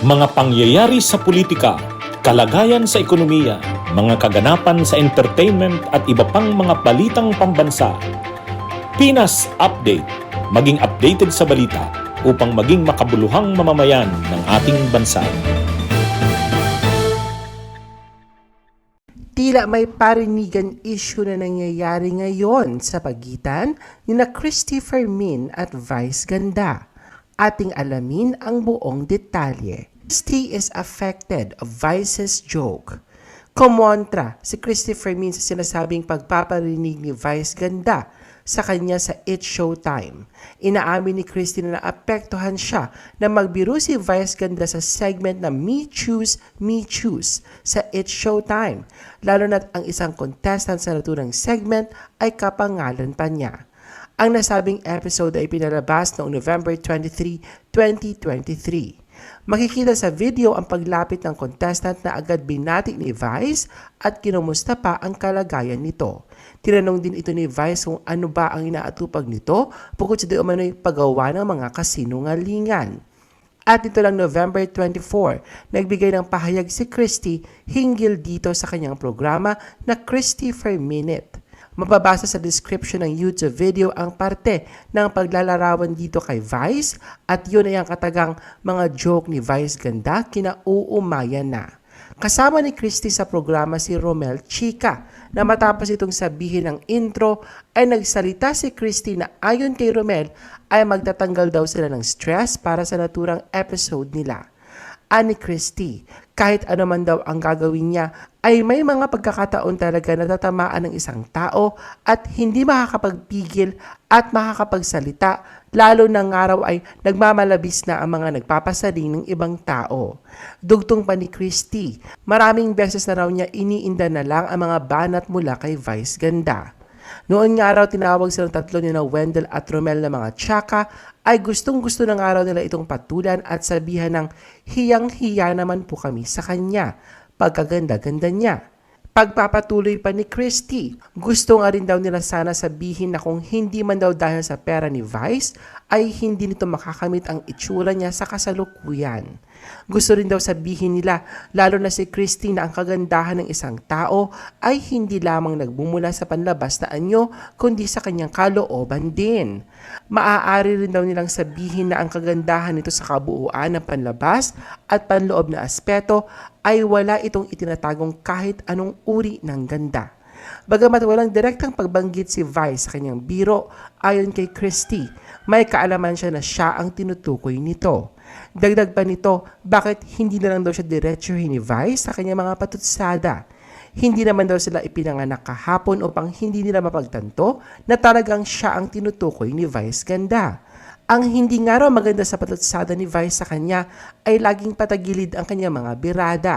Mga pangyayari sa politika, kalagayan sa ekonomiya, mga kaganapan sa entertainment at iba pang mga balitang pambansa. Pinas Update, maging updated sa balita upang maging makabuluhang mamamayan ng ating bansa. Tila may parinigan issue na nangyayari ngayon sa pagitan ni na Christy Fermin at Vice Ganda. Ating alamin ang buong detalye. Christy is affected of Vice's joke. Kumontra si Christy Fermin sa sinasabing pagpaparinig ni Vice Ganda sa kanya sa It's Showtime. Inaamin ni Christy na naapektuhan siya na magbiro si Vice Ganda sa segment na Me Choose, Me Choose sa It's Showtime, lalo na't ang isang contestant sa naturang segment ay kapangalan pa niya. Ang nasabing episode ay pinalabas noong November 23, 2023. Makikita sa video ang paglapit ng contestant na agad binati ni Vice at kinumusta pa ang kalagayan nito. Tinanong din ito ni Vice kung ano ba ang inaatupag nito bukod sa di umano'y paggawa ng mga kasinungalingan. At ito lang November 24, nagbigay ng pahayag si Christy hinggil dito sa kanyang programa na Christy for Minute. Mababasa sa description ng YouTube video ang parte ng paglalarawan dito kay Vice at yun ay ang katagang mga joke ni Vice Ganda kinauumayan na. Kasama ni Christy sa programa si Romel Chica na matapos itong sabihin ng intro ay nagsalita si Christy na ayon kay Romel ay magtatanggal daw sila ng stress para sa naturang episode nila. Ani Christy, kahit ano man daw ang gagawin niya, ay may mga pagkakataon talaga na tatamaan ng isang tao at hindi makakapagpigil at makakapagsalita, lalo na ng araw ay nagmamalabis na ang mga nagpapasaling ng ibang tao. Dugtong pa ni Christy, maraming beses na raw niya iniinda na lang ang mga banat mula kay Vice Ganda. Noon nga raw tinawag silang tatlo ni na Wendell at Romel na mga tsaka ay gustong-gusto ng araw nila itong patulan at sabihan ng hiyang-hiya naman po kami sa kanya, pagkaganda-ganda niya. Pagpapatuloy pa ni Christy, gusto nga rin daw nila sana sabihin na kung hindi man daw dahil sa pera ni Vice, ay hindi nito makakamit ang itsura niya sa kasalukuyan. Gusto rin daw sabihin nila, lalo na si Christy, na ang kagandahan ng isang tao ay hindi lamang nagbumula sa panlabas na anyo, kundi sa kanyang kalooban din. Maaari rin daw nilang sabihin na ang kagandahan nito sa kabuuan ng panlabas at panloob na aspeto ay wala itong itinatagong kahit anong uri ng ganda. Bagamat walang direktang pagbanggit si Vice sa kanyang biro, ayon kay Christy, may kaalaman siya na siya ang tinutukoy nito. Dagdag pa nito, bakit hindi na lang daw siya diretsuhin ni Vice sa kanyang mga patutsada? Hindi naman daw sila ipinanganak kahapon upang hindi nila mapagtanto na talagang siya ang tinutukoy ni Vice Ganda. Ang hindi nga raw maganda sa patutsada ni Vice sa kanya ay laging patagilid ang kanyang mga birada.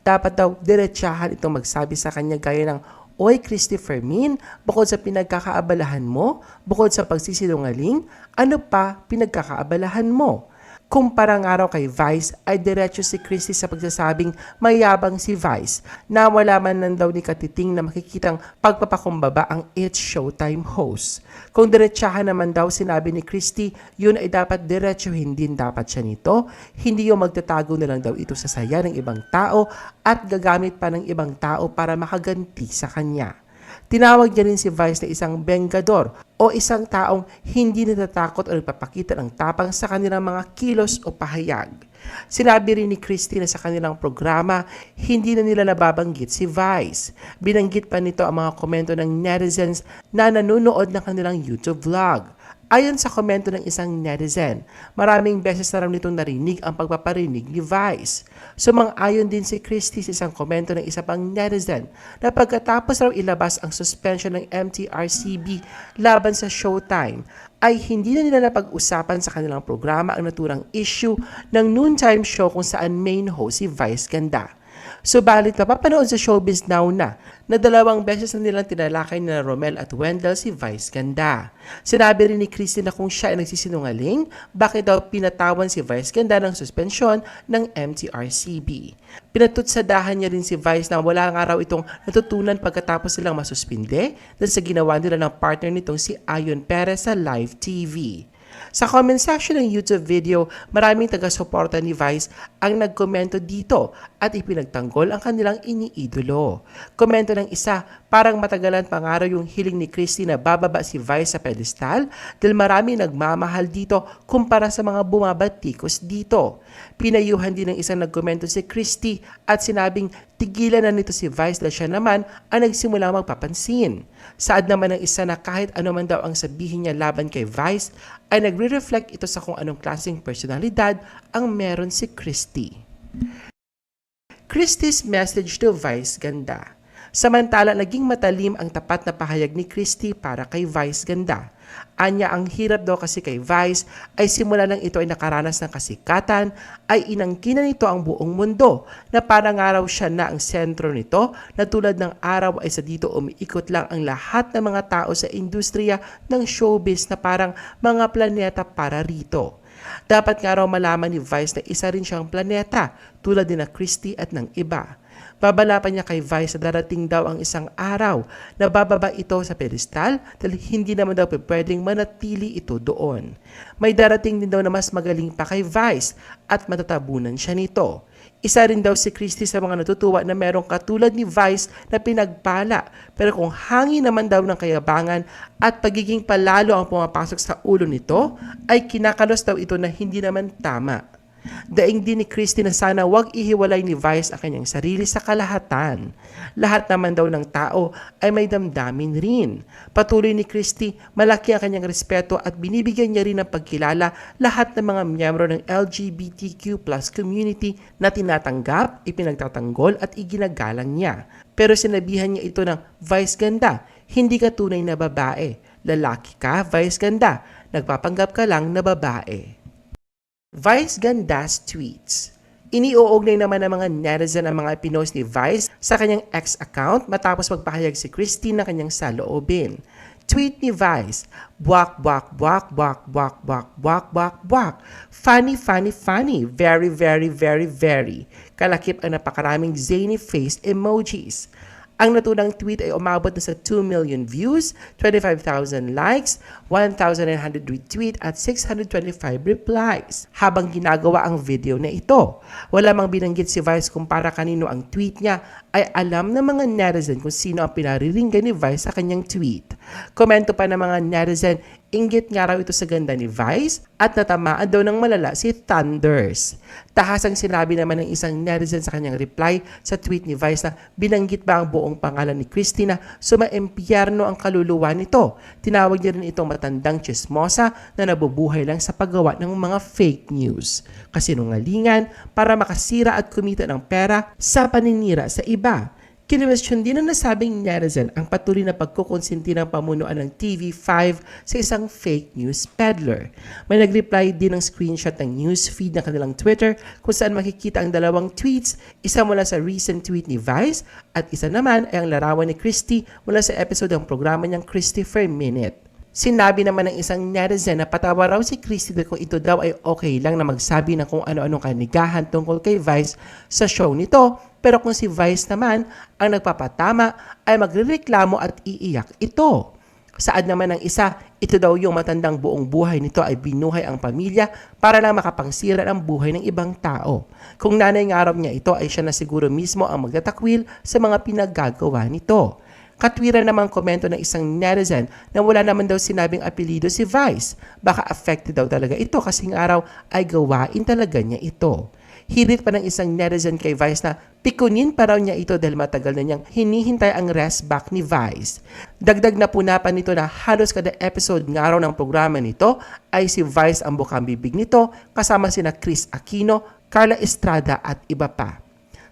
Dapat daw diretsahan itong magsabi sa kanya gaya ng, "Oy Christy Fermin, bukod sa pinagkakaabalahan mo, bukod sa pagsisinungaling, ano pa pinagkakaabalahan mo?" Kumpara nga raw kay Vice ay diretso si Christy sa pagsasabing mayabang si Vice na wala man lang daw ni Katiting na makikitang pagpapakumbaba ang It's Showtime host. Kung diretsahan naman daw sinabi ni Christy, yun ay dapat diretsuhin din dapat siya nito, hindi yung magtatago na lang daw ito sa saya ng ibang tao at gagamit pa ng ibang tao para makaganti sa kanya. Tinawag niya rin si Vice na isang bengador o isang taong hindi natatakot o nagpapakita ng tapang sa kanilang mga kilos o pahayag. Sinabi rin ni Christy na sa kanilang programa, hindi na nila nababanggit si Vice. Binanggit pa nito ang mga komento ng netizens na nanonood ng kanilang YouTube vlog. Ayon sa komento ng isang netizen, maraming beses na raw nitong narinig ang pagpaparinig ni Vice. Sumang-ayon din si Christy sa isang komento ng isa pang netizen na pagkatapos raw ilabas ang suspension ng MTRCB laban sa Showtime, ay hindi na nila napag-usapan sa kanilang programa ang naturang issue ng noontime show kung saan main host si Vice Ganda. Subalit mapapanood sa Showbiz Now na 2 beses na nilang tinalakay ni Romel at Wendell si Vice Ganda. Sinabi rin ni Christy na kung siya ay nagsisinungaling, bakit daw pinatawan si Vice Ganda ng suspensyon ng MTRCB. Pinatutsadahan niya rin si Vice na wala nga raw itong natutunan pagkatapos silang masuspinde dahil sa ginawa nila ng partner nitong si Ayon Perez sa live TV. Sa comment section ng YouTube video, maraming taga-suporta ni Vice ang nagkomento dito at ipinagtanggol ang kanilang iniidolo. Komento ng isa, parang matagalan pangaraw yung hiling ni Christy na bababa si Vice sa pedestal dahil marami nagmamahal dito kumpara sa mga bumabatikos dito. Pinayuhan din ng isang nagkomento si Christy at sinabing tigilan na nito si Vice dahil siya naman ang nagsimula magpapansin. Saad naman ng isa na kahit ano man daw ang sabihin niya laban kay Vice, ay nagre-reflect ito sa kung anong klaseng personalidad ang meron si Christy. Christy's message to Vice ganda. Samantala, naging matalim ang tapat na pahayag ni Christy para kay Vice ganda. Anya, ang hirap daw kasi kay Vice ay simula nang ito ay nakaranas ng kasikatan, ay inangkinan nito ang buong mundo na parang araw siya na ang sentro nito na tulad ng araw ay sa dito umiikot lang ang lahat ng mga tao sa industriya ng showbiz na parang mga planeta para rito. Dapat nga raw malaman ni Vice na isa rin siyang planeta tulad din na Christy at ng iba. Babala pa niya kay Vice na darating daw ang isang araw na bababa ito sa pedestal dahil hindi naman daw pwedeng manatili ito doon. May darating din daw na mas magaling pa kay Vice at matatabunan siya nito. Isa rin daw si Christy sa mga natutuwa na merong katulad ni Vice na pinagpala, pero kung hangin naman daw ng kayabangan at pagiging palalo ang pumapasok sa ulo nito, ay kinakalos daw ito na hindi naman tama. Daing din ni Christy na sana wag ihiwalay ni Vice ang kanyang sarili sa kalahatan. Lahat naman daw ng tao ay may damdamin rin. Patuloy ni Christy, malaki ang kanyang respeto at binibigyan niya rin ng pagkilala lahat ng mga miyembro ng LGBTQ+ community na tinatanggap, ipinagtatanggol at iginagalang niya. Pero sinabihan niya ito ng Vice ganda, hindi ka tunay na babae. Lalaki ka, Vice ganda. Nagpapanggap ka lang na babae. Vice ganda's tweets. Iniuugnay naman ng mga netizen ang mga pinost ni Vice sa kanyang X account matapos magpahayag si Christy ng kanyang saloobin. Tweet ni Vice, buwak, buwak, buwak, buwak, buwak, buwak, buwak, buwak, buwak. Funny, funny, funny. Very, very, very, very. Kalakip ang napakaraming zany face emojis. Ang naturang tweet ay umabot na sa 2 million views, 25,000 likes, 1,900 retweet at 625 replies habang ginagawa ang video na ito. Wala mang binanggit si Vice kung para kanino ang tweet niya, ay alam ng mga netizen kung sino ang pinariringgan ni Vice sa kanyang tweet. Komento pa ng mga netizen, inggit nga raw ito sa ganda ni Vice at natamaan daw ng malala si Thunders. Tahasang sinabi naman ng isang netizen sa kanyang reply sa tweet ni Vice na binanggit ba ang buong pangalan ni Christy na sumaempyerno ang kaluluwa nito. Tinawag niya rin itong matandang chismosa na nabubuhay lang sa paggawa ng mga fake news. Kasinungalingan para makasira at kumita ng pera sa paninira sa iba. Kinwestiyon din ng nasabing netizen ang patuloy na pagkukonsinti ng pamunuan ng TV5 sa isang fake news peddler. May nag-reply din ng screenshot ng news feed ng kanilang Twitter kung saan makikita ang dalawang tweets, isa mula sa recent tweet ni Vice at isa naman ay ang larawan ni Christy mula sa episode ng programa niyang Christopher Minute. Sinabi naman ng isang netizen na patawa raw si Christy kung ito daw ay okay lang na magsabi ng kung ano-anong kanigahan tungkol kay Vice sa show nito, pero kung si Vice naman ang nagpapatama ay magrereklamo at iiyak ito. Saad naman ng isa, ito daw yung matandang buong buhay nito ay binuhay ang pamilya para lang makapangsira ang buhay ng ibang tao. Kung nanay ng araw niya ito ay siya na siguro mismo ang magtatakwil sa mga pinaggagawa nito. Katwiran namang komento ng isang netizen na wala naman daw sinabing apelido si Vice. Baka affected daw talaga ito kasing araw ay gawain talaga niya ito. Hirit pa ng isang netizen kay Vice na pikunin pa raw niya ito dahil matagal na niyang hinihintay ang rest back ni Vice. Dagdag na punapan nito na halos kada episode nga raw ng programa nito ay si Vice ang bukang bibig nito kasama sina Chris Aquino, Carla Estrada at iba pa.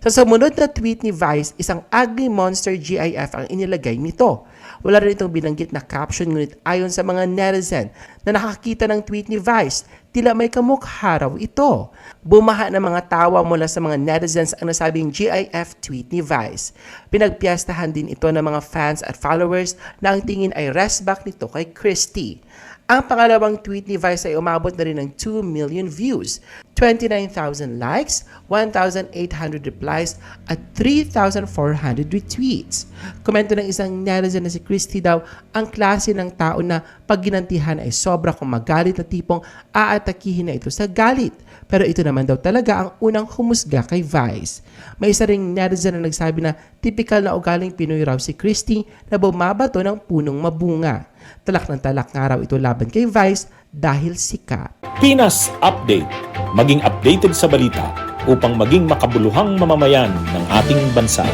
Sa sumunod na tweet ni Vice, isang ugly monster GIF ang inilagay nito. Wala rin itong binanggit na caption ngunit ayon sa mga netizen na nakakita ng tweet ni Vice, tila may kamukha raw ito. Bumaha ng mga tawa mula sa mga netizens ang nasabing GIF tweet ni Vice. Pinagpiyastahan din ito ng mga fans at followers na ang tingin ay rest back nito kay Christy. Ang pangalawang tweet ni Vice ay umabot na rin ng 2 million views, 29,000 likes, 1,800 replies, at 3,400 retweets. Komento ng isang netizen na si Christy daw, ang klase ng tao na pag ginantihan ay sobra kung magalit na tipong aatakihin na ito sa galit. Pero ito naman daw talaga ang unang humusga kay Vice. May isa ring netizen na nagsabi na typical na ugaling Pinoy raw si Christy na bumabato ng punong mabunga. Talak ng talak nga raw ito laban kay Vice dahil sikat. Pinas Update. Maging updated sa balita upang maging makabuluhang mamamayan ng ating bansa.